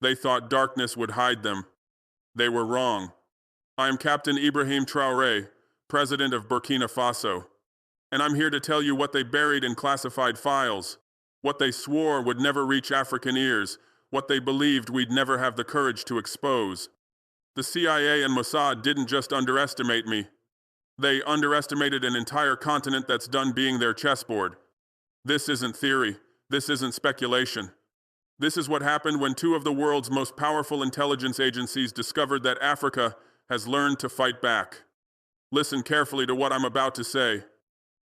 They thought darkness would hide them. They were wrong. I am Captain Ibrahim Traoré, President of Burkina Faso, and I'm here to tell you what they buried in classified files, what they swore would never reach African ears, what they believed we'd never have the courage to expose. The CIA and Mossad didn't just underestimate me. They underestimated an entire continent that's done being their chessboard. This isn't theory. This isn't speculation. This is what happened when two of the world's most powerful intelligence agencies discovered that Africa has learned to fight back. Listen carefully to what I'm about to say.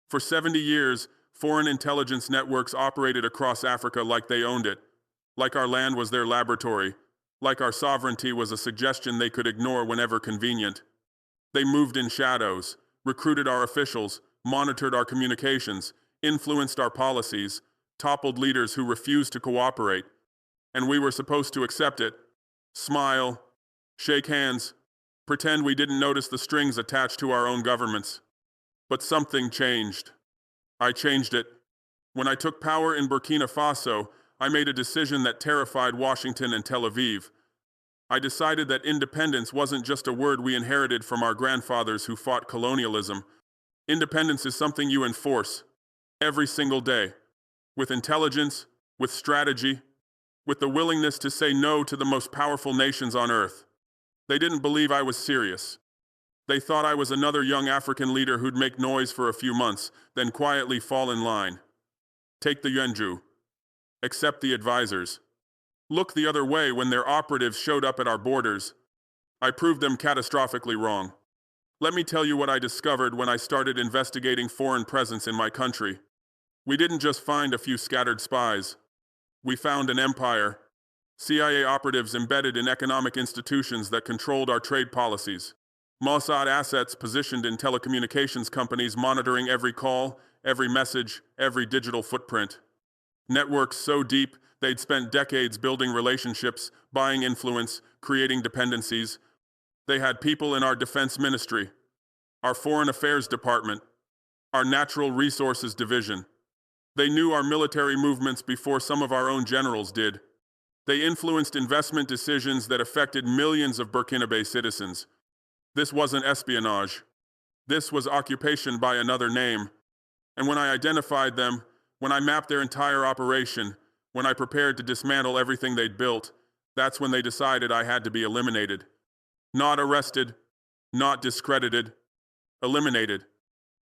For 70 years, foreign intelligence networks operated across Africa like they owned it, like our land was their laboratory, like our sovereignty was a suggestion they could ignore whenever convenient. They moved in shadows, recruited our officials, monitored our communications, influenced our policies, toppled leaders who refused to cooperate, and we were supposed to accept it, smile, shake hands, pretend we didn't notice the strings attached to our own governments. But something changed. I changed it. When I took power in Burkina Faso, I made a decision that terrified Washington and Tel Aviv. I decided that independence wasn't just a word we inherited from our grandfathers who fought colonialism. Independence is something you enforce every single day, with intelligence, with strategy, with the willingness to say no to the most powerful nations on earth. They didn't believe I was serious. They thought I was another young African leader who'd make noise for a few months, then quietly fall in line. Take the Yenju. Accept the advisors. Look the other way when their operatives showed up at our borders. I proved them catastrophically wrong. Let me tell you what I discovered when I started investigating foreign presence in my country. We didn't just find a few scattered spies. We found an empire. CIA operatives embedded in economic institutions that controlled our trade policies. Mossad assets positioned in telecommunications companies monitoring every call, every message, every digital footprint. Networks so deep, they'd spent decades building relationships, buying influence, creating dependencies. They had people in our defense ministry, our foreign affairs department, our natural resources division. They knew our military movements before some of our own generals did. They influenced investment decisions that affected millions of Burkinabe citizens. This wasn't espionage. This was occupation by another name. And when I identified them, when I mapped their entire operation, when I prepared to dismantle everything they'd built, that's when they decided I had to be eliminated. Not arrested, not discredited, eliminated.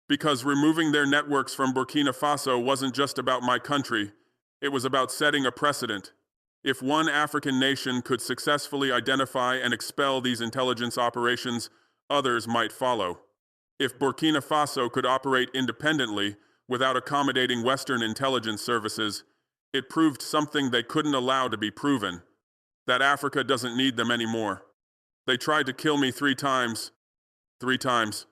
Because removing their networks from Burkina Faso wasn't just about my country, it was about setting a precedent. If one African nation could successfully identify and expel these intelligence operations, others might follow. If Burkina Faso could operate independently, without accommodating Western intelligence services, it proved something they couldn't allow to be proven, that Africa doesn't need them anymore. They tried to kill me 3 times. 3 times.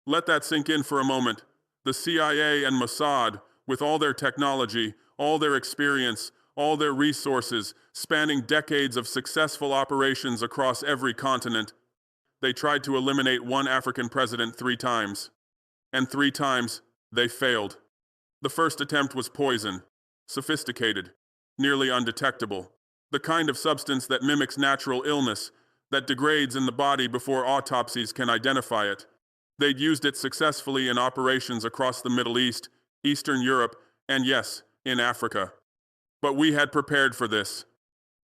Let that sink in for a moment. The CIA and Mossad, with all their technology, all their experience, all their resources, spanning decades of successful operations across every continent, they tried to eliminate one African president 3 times. And 3 times, they failed. The first attempt was poison, sophisticated, nearly undetectable, the kind of substance that mimics natural illness, that degrades in the body before autopsies can identify it. They'd used it successfully in operations across the Middle East, Eastern Europe, and yes, in Africa. But we had prepared for this.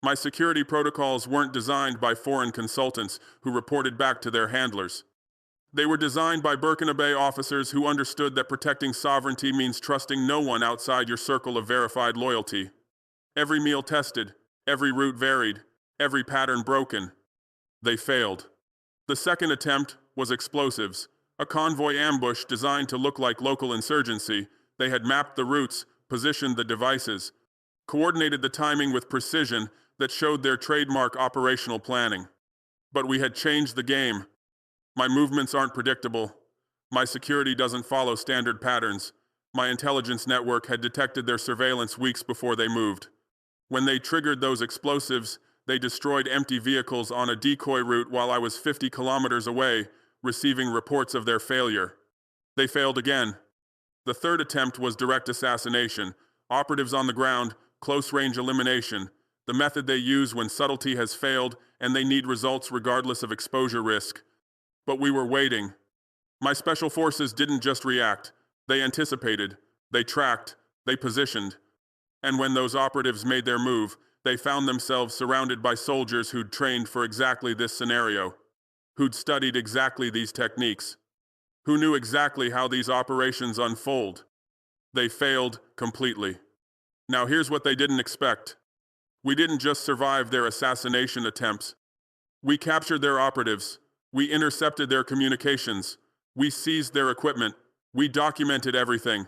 My security protocols weren't designed by foreign consultants who reported back to their handlers. They were designed by Burkinabe officers who understood that protecting sovereignty means trusting no one outside your circle of verified loyalty. Every meal tested, every route varied, every pattern broken. They failed. The second attempt was explosives, a convoy ambush designed to look like local insurgency. They had mapped the routes, positioned the devices, coordinated the timing with precision that showed their trademark operational planning. But we had changed the game. My movements aren't predictable. My security doesn't follow standard patterns. My intelligence network had detected their surveillance weeks before they moved. When they triggered those explosives, they destroyed empty vehicles on a decoy route while I was 50 kilometers away, receiving reports of their failure. They failed again. The third attempt was direct assassination, operatives on the ground, close-range elimination. the method they use when subtlety has failed and they need results regardless of exposure risk. But we were waiting. My special forces didn't just react. They anticipated, they tracked, they positioned. And when those operatives made their move, they found themselves surrounded by soldiers who'd trained for exactly this scenario, who'd studied exactly these techniques, who knew exactly how these operations unfold. They failed completely. Now here's what they didn't expect. We didn't just survive their assassination attempts. We captured their operatives. We intercepted their communications. We seized their equipment. We documented everything.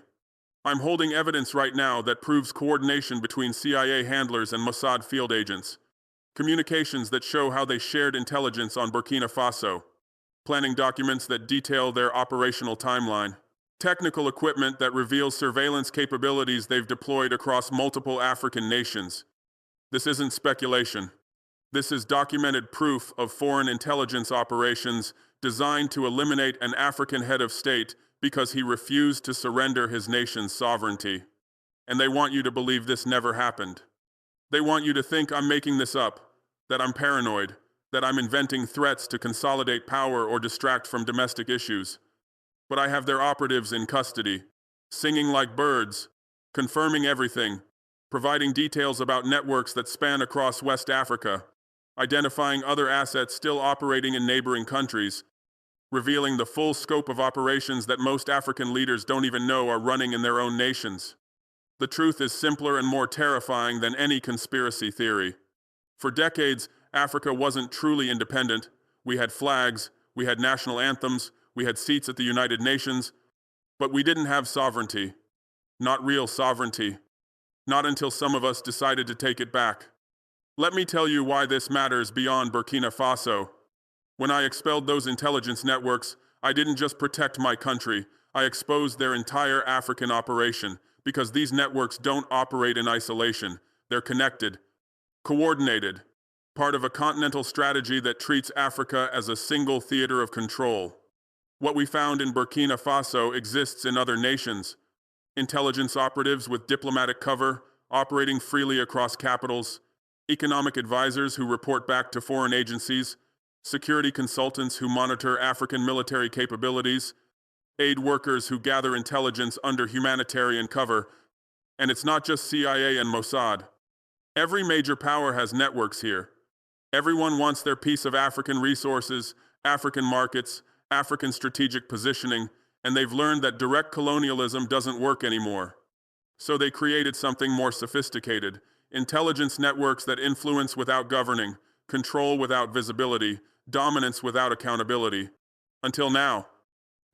I'm holding evidence right now that proves coordination between CIA handlers and Mossad field agents. Communications that show how they shared intelligence on Burkina Faso. Planning documents that detail their operational timeline. Technical equipment that reveals surveillance capabilities they've deployed across multiple African nations. This isn't speculation. This is documented proof of foreign intelligence operations designed to eliminate an African head of state because he refused to surrender his nation's sovereignty. And they want you to believe this never happened. They want you to think I'm making this up, that I'm paranoid, that I'm inventing threats to consolidate power or distract from domestic issues. But I have their operatives in custody, singing like birds, confirming everything, providing details about networks that span across West Africa, identifying other assets still operating in neighboring countries, revealing the full scope of operations that most African leaders don't even know are running in their own nations. The truth is simpler and more terrifying than any conspiracy theory. For decades, Africa wasn't truly independent. We had flags, we had national anthems, we had seats at the United Nations, but we didn't have sovereignty. Not real sovereignty. Not until some of us decided to take it back. Let me tell you why this matters beyond Burkina Faso. When I expelled those intelligence networks, I didn't just protect my country, I exposed their entire African operation, because these networks don't operate in isolation. They're connected, coordinated, part of a continental strategy that treats Africa as a single theater of control. What we found in Burkina Faso exists in other nations. Intelligence operatives with diplomatic cover, operating freely across capitals, economic advisors who report back to foreign agencies, security consultants who monitor African military capabilities, aid workers who gather intelligence under humanitarian cover, and it's not just CIA and Mossad. Every major power has networks here. Everyone wants their piece of African resources, African markets, African strategic positioning, and they've learned that direct colonialism doesn't work anymore. So they created something more sophisticated, intelligence networks that influence without governing, control without visibility, dominance without accountability. Until now.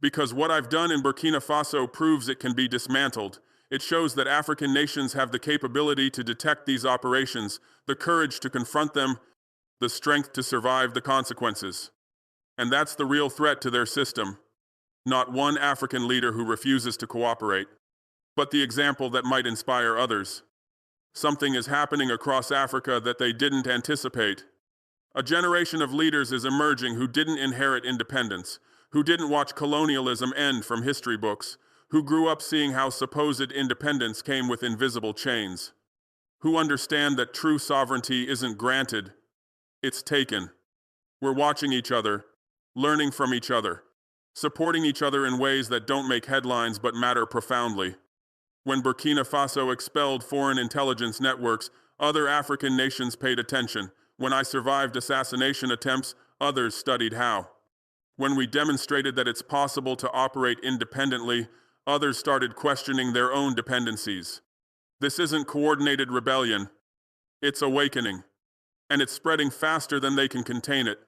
Because what I've done in Burkina Faso proves it can be dismantled. It shows that African nations have the capability to detect these operations, the courage to confront them, the strength to survive the consequences. And that's the real threat to their system. Not one African leader who refuses to cooperate, but the example that might inspire others. Something is happening across Africa that they didn't anticipate. A generation of leaders is emerging who didn't inherit independence, who didn't watch colonialism end from history books, who grew up seeing how supposed independence came with invisible chains, who understand that true sovereignty isn't granted, it's taken. We're watching each other, learning from each other, supporting each other in ways that don't make headlines but matter profoundly. When Burkina Faso expelled foreign intelligence networks, other African nations paid attention. When I survived assassination attempts, others studied how. When we demonstrated that it's possible to operate independently, others started questioning their own dependencies. This isn't coordinated rebellion. It's awakening. And it's spreading faster than they can contain it.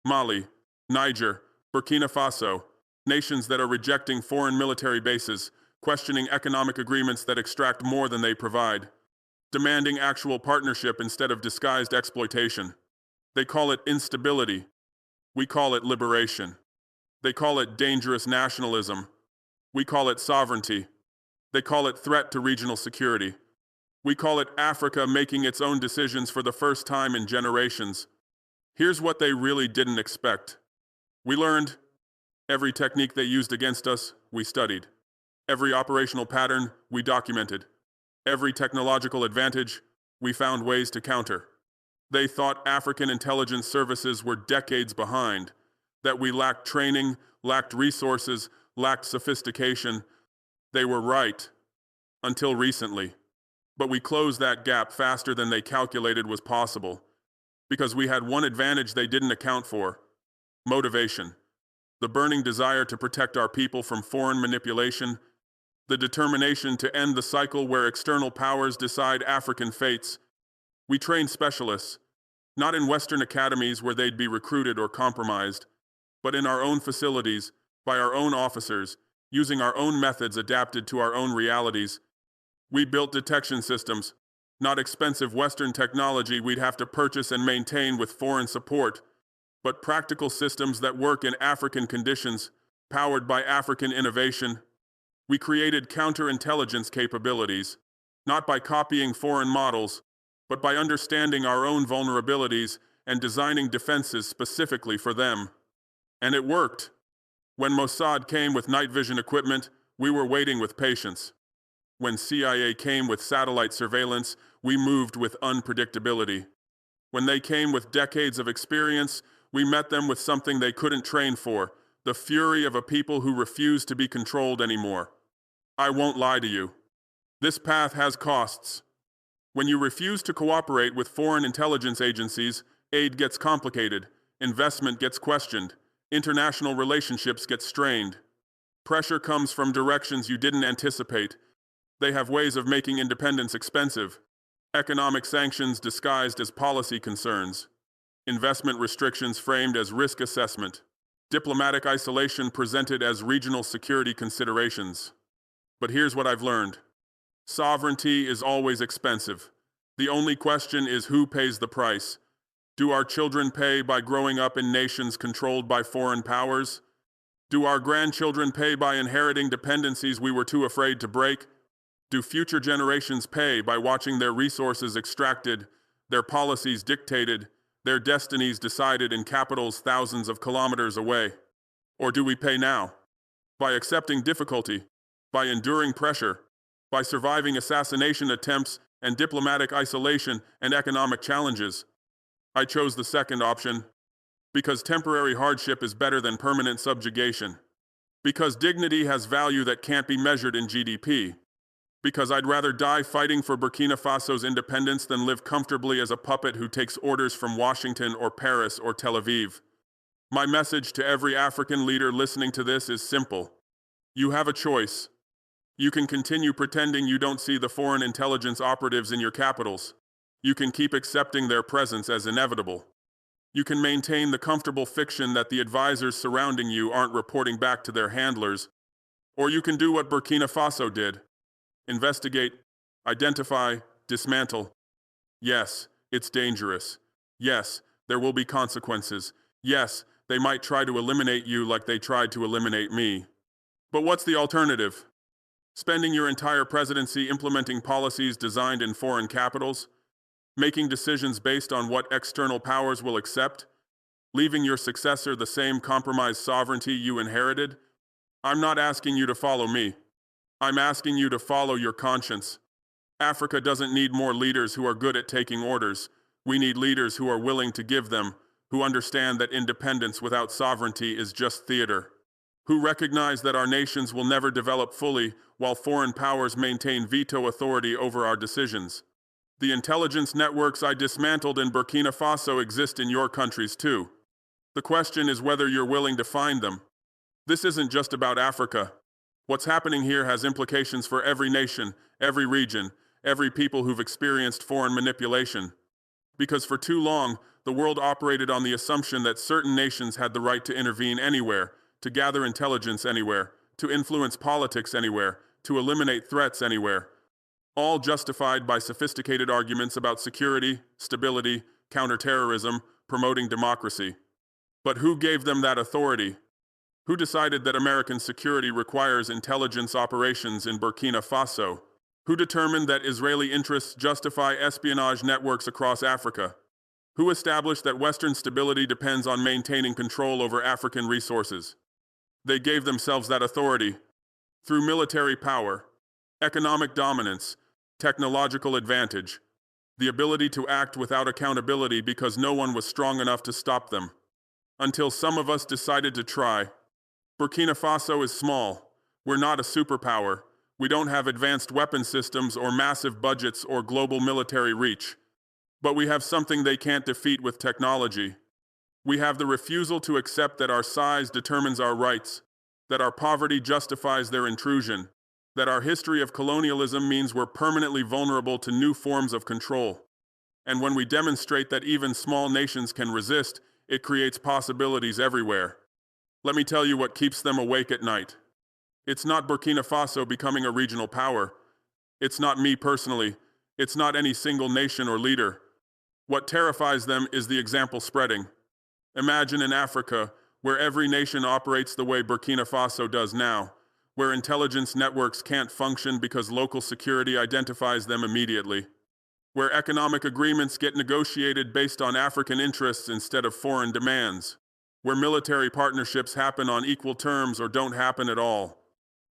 Mali, Niger, Burkina Faso, nations that are rejecting foreign military bases, questioning economic agreements that extract more than they provide, demanding actual partnership instead of disguised exploitation. They call it instability. We call it liberation. They call it dangerous nationalism. We call it sovereignty. They call it threat to regional security. We call it Africa making its own decisions for the first time in generations. Here's what they really didn't expect. We learned. Every technique they used against us, we studied. Every operational pattern, we documented. Every technological advantage, We found ways to counter. They thought African intelligence services were decades behind, that we lacked training, lacked resources, lacked sophistication. They were right, until recently. But we closed that gap faster than they calculated was possible, because we had one advantage they didn't account for: motivation. The burning desire to protect our people from foreign manipulation, the determination to end the cycle where external powers decide African fates. We trained specialists, not in Western academies where they'd be recruited or compromised, but in our own facilities, by our own officers, using our own methods adapted to our own realities. We built detection systems, not expensive Western technology we'd have to purchase and maintain with foreign support, but practical systems that work in African conditions, powered by African innovation. We created counterintelligence capabilities, not by copying foreign models, but by understanding our own vulnerabilities and designing defenses specifically for them. And it worked. When Mossad came with night vision equipment, we were waiting with patience. When CIA came with satellite surveillance, we moved with unpredictability. When they came with decades of experience, we met them with something they couldn't train for: the fury of a people who refuse to be controlled anymore. I won't lie to you. This path has costs. When you refuse to cooperate with foreign intelligence agencies, aid gets complicated, investment gets questioned, international relationships get strained. Pressure comes from directions you didn't anticipate. They have ways of making independence expensive. Economic sanctions disguised as policy concerns. Investment restrictions framed as risk assessment. Diplomatic isolation presented as regional security considerations. But here's what I've learned. Sovereignty is always expensive. The only question is who pays the price. Do our children pay by growing up in nations controlled by foreign powers? Do our grandchildren pay by inheriting dependencies we were too afraid to break? Do future generations pay by watching their resources extracted, their policies dictated, their destinies decided in capitals thousands of kilometers away? Or do we pay now? By accepting difficulty, by enduring pressure, by surviving assassination attempts and diplomatic isolation and economic challenges. I chose the second option because temporary hardship is better than permanent subjugation. Because dignity has value that can't be measured in GDP. Because I'd rather die fighting for Burkina Faso's independence than live comfortably as a puppet who takes orders from Washington or Paris or Tel Aviv. My message to every African leader listening to this is simple. You have a choice. You can continue pretending you don't see the foreign intelligence operatives in your capitals. You can keep accepting their presence as inevitable. You can maintain the comfortable fiction that the advisors surrounding you aren't reporting back to their handlers. Or you can do what Burkina Faso did. Investigate, identify, dismantle. Yes, it's dangerous. Yes, there will be consequences. Yes, they might try to eliminate you like they tried to eliminate me. But what's the alternative? Spending your entire presidency implementing policies designed in foreign capitals? Making decisions based on what external powers will accept? Leaving your successor the same compromised sovereignty you inherited? I'm not asking you to follow me. I'm asking you to follow your conscience. Africa doesn't need more leaders who are good at taking orders. We need leaders who are willing to give them, who understand that independence without sovereignty is just theater, who recognize that our nations will never develop fully while foreign powers maintain veto authority over our decisions. The intelligence networks I dismantled in Burkina Faso exist in your countries too. The question is whether you're willing to find them. This isn't just about Africa. What's happening here has implications for every nation, every region, every people who've experienced foreign manipulation. Because for too long, the world operated on the assumption that certain nations had the right to intervene anywhere, to gather intelligence anywhere, to influence politics anywhere, to eliminate threats anywhere. All justified by sophisticated arguments about security, stability, counterterrorism, promoting democracy. But who gave them that authority? Who decided that American security requires intelligence operations in Burkina Faso? Who determined that Israeli interests justify espionage networks across Africa? Who established that Western stability depends on maintaining control over African resources? They gave themselves that authority through military power, economic dominance, technological advantage. the ability to act without accountability because no one was strong enough to stop them. Until some of us decided to try. Burkina Faso is small. We're not a superpower. We don't have advanced weapon systems or massive budgets or global military reach. But we have something they can't defeat with technology. We have the refusal to accept that our size determines our rights, that our poverty justifies their intrusion, that our history of colonialism means we're permanently vulnerable to new forms of control. And when we demonstrate that even small nations can resist, it creates possibilities everywhere. Let me tell you what keeps them awake at night. It's not Burkina Faso becoming a regional power. It's not me personally. It's not any single nation or leader. What terrifies them is the example spreading. Imagine in Africa, where every nation operates the way Burkina Faso does now, where intelligence networks can't function because local security identifies them immediately, where economic agreements get negotiated based on African interests instead of foreign demands, where military partnerships happen on equal terms or don't happen at all.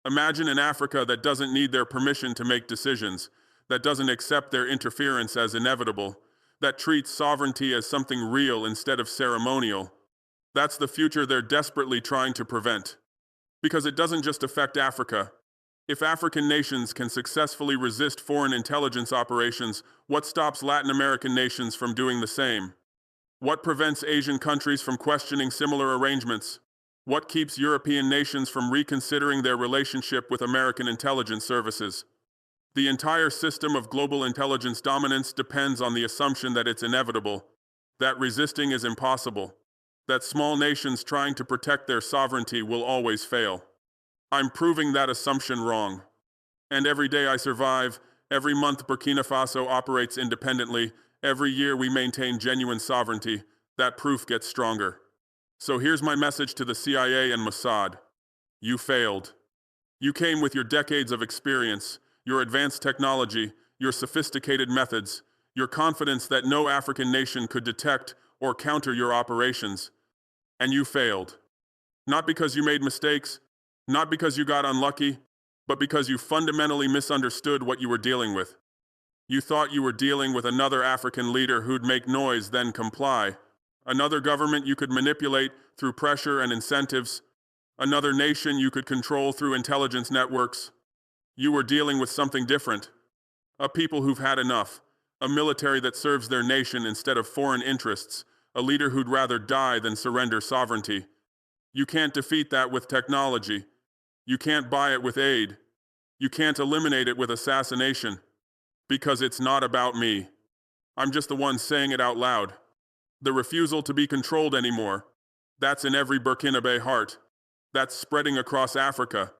Imagine an Africa that doesn't need their permission to make decisions, that doesn't accept their interference as inevitable, that treats sovereignty as something real instead of ceremonial. That's the future they're desperately trying to prevent. Because it doesn't just affect Africa. If African nations can successfully resist foreign intelligence operations, what stops Latin American nations from doing the same? What prevents Asian countries from questioning similar arrangements? What keeps European nations from reconsidering their relationship with American intelligence services? The entire system of global intelligence dominance depends on the assumption that it's inevitable, that resisting is impossible, that small nations trying to protect their sovereignty will always fail. I'm proving that assumption wrong. And every day I survive, every month Burkina Faso operates independently, every year we maintain genuine sovereignty, that proof gets stronger. So here's my message to the CIA and Mossad. You failed. You came with your decades of experience, your advanced technology, your sophisticated methods, your confidence that no African nation could detect or counter your operations. And you failed. Not because you made mistakes, not because you got unlucky, but because you fundamentally misunderstood what you were dealing with. You thought you were dealing with another African leader who'd make noise, then comply. Another government you could manipulate through pressure and incentives. Another nation you could control through intelligence networks. You were dealing with something different. A people who've had enough. A military that serves their nation instead of foreign interests. A leader who'd rather die than surrender sovereignty. You can't defeat that with technology. You can't buy it with aid. You can't eliminate it with assassination. Because it's not about me. I'm just the one saying it out loud. The refusal to be controlled anymore. That's in every Burkinabe heart. That's spreading across Africa.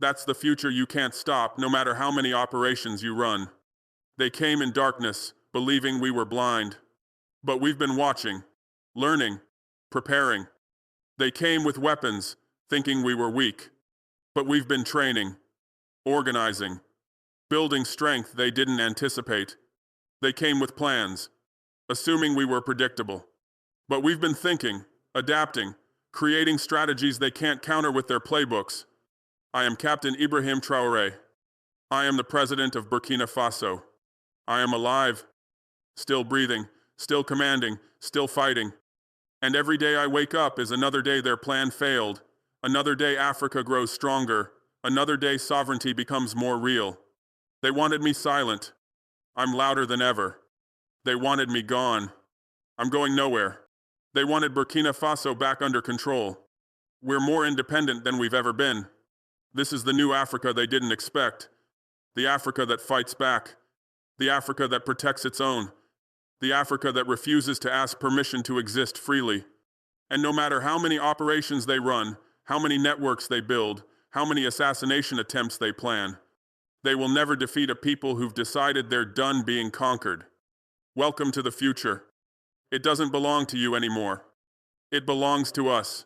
That's the future you can't stop, no matter how many operations you run. They came in darkness, believing we were blind. But we've been watching, learning, preparing. They came with weapons, thinking we were weak. But we've been training, organizing, building strength they didn't anticipate. They came with plans, assuming we were predictable. But we've been thinking, adapting, creating strategies they can't counter with their playbooks. I am Captain Ibrahim Traoré. I am the president of Burkina Faso. I am alive, still breathing, still commanding, still fighting. And every day I wake up is another day their plan failed, another day Africa grows stronger, another day sovereignty becomes more real. They wanted me silent. I'm louder than ever. They wanted me gone. I'm going nowhere. They wanted Burkina Faso back under control. We're more independent than we've ever been. This is the new Africa they didn't expect. The Africa that fights back. The Africa that protects its own. The Africa that refuses to ask permission to exist freely. And no matter how many operations they run, how many networks they build, how many assassination attempts they plan, they will never defeat a people who've decided they're done being conquered. Welcome to the future. It doesn't belong to you anymore. It belongs to us.